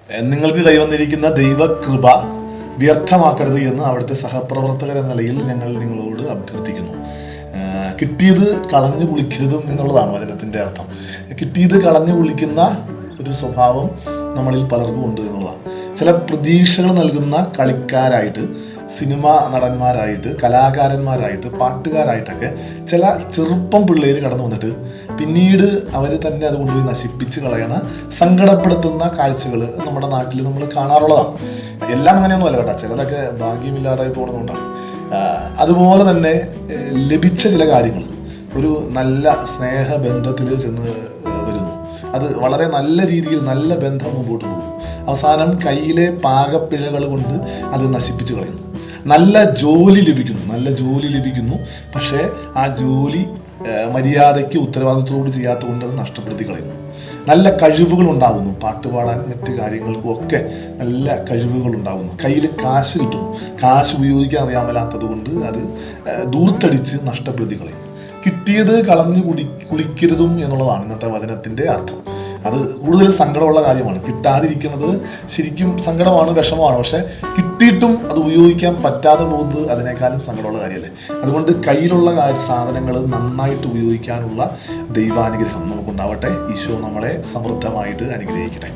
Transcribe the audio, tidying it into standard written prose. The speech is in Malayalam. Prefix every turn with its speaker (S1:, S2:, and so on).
S1: നിങ്ങൾക്ക് കൈവന്നിരിക്കുന്ന ദൈവകൃപ വ്യർത്ഥമാക്കരുത് എന്ന് അവിടുത്തെ സഹപ്രവർത്തകർ എന്ന നിലയിൽ ഞങ്ങൾ നിങ്ങളോട് അഭ്യർത്ഥിക്കുന്നു. കിട്ടിയത് കളഞ്ഞു കുളിക്കരുതും എന്നുള്ളതാണ് വചനത്തിൻ്റെ അർത്ഥം. കിട്ടിയത് കളഞ്ഞു കുളിക്കുന്ന ഒരു സ്വഭാവം നമ്മളിൽ പലർക്കും ഉണ്ട് എന്നുള്ളതാണ്. ചില പ്രതീക്ഷകൾ നൽകുന്ന കളിക്കാരായിട്ട്, സിനിമ നടന്മാരായിട്ട്, കലാകാരന്മാരായിട്ട്, പാട്ടുകാരായിട്ടൊക്കെ ചില ചെറുപ്പം പിള്ളേർ കടന്നു വന്നിട്ട് പിന്നീട് അവർ തന്നെ അത് കൊണ്ടുപോയി നശിപ്പിച്ച് കളയണ, സങ്കടപ്പെടുത്തുന്ന കാഴ്ചകൾ നമ്മുടെ നാട്ടിൽ നമ്മൾ കാണാറുള്ളതാണ്. എല്ലാം അങ്ങനെയൊന്നും അല്ല കേട്ടോ, ചിലതൊക്കെ ഭാഗ്യമില്ലാതായി പോകുന്നതുകൊണ്ടാണ്. അതുപോലെ തന്നെ ലഭിച്ച ചില കാര്യങ്ങൾ ഒരു നല്ല സ്നേഹബന്ധത്തിൽ ചെന്ന് വരുന്നു, അത് വളരെ നല്ല രീതിയിൽ നല്ല ബന്ധം മുമ്പോട്ട് പോകും. അവസാനം കയ്യിലെ പാകപ്പിഴകൾ കൊണ്ട് അത് നശിപ്പിച്ച് കളയുന്നു. നല്ല ജോലി ലഭിക്കുന്നു, പക്ഷേ ആ ജോലി മര്യാദയ്ക്ക് ഉത്തരവാദിത്വത്തോട് ചെയ്യാത്ത കൊണ്ട് അത് നഷ്ടപ്പെടുത്തി കളയുന്നു. നല്ല കഴിവുകൾ ഉണ്ടാകുന്നു, പാട്ടുപാടാൻ മറ്റ് കാര്യങ്ങൾക്കും ഒക്കെ നല്ല കഴിവുകൾ ഉണ്ടാകുന്നു. കയ്യിൽ കാശ് കിട്ടുന്നു, കാശ് ഉപയോഗിക്കാൻ അറിയാൻ മേലാത്തത് കൊണ്ട് അത് ദൂർത്തടിച്ച് നഷ്ടപ്പെടുത്തി കളയും. കിട്ടിയത് കളഞ്ഞു കുളിക്കരുതും എന്നുള്ളതാണ് ഇന്നത്തെ വചനത്തിൻ്റെ അർത്ഥം. അത് കൂടുതൽ സങ്കടമുള്ള കാര്യമാണ്. കിട്ടാതിരിക്കുന്നത് ശരിക്കും സങ്കടമാണ്, വിഷമമാണ്. പക്ഷെ കിട്ടിയിട്ടും അത് ഉപയോഗിക്കാൻ പറ്റാതെ പോകുന്നത് അതിനേക്കാളും സങ്കടമുള്ള കാര്യമല്ലേ. അതുകൊണ്ട് കയ്യിലുള്ള സാധനങ്ങൾ നന്നായിട്ട് ഉപയോഗിക്കാനുള്ള ദൈവാനുഗ്രഹം നമുക്കുണ്ടാവട്ടെ. ഈശോ നമ്മളെ സമൃദ്ധമായിട്ട് അനുഗ്രഹിക്കട്ടെ.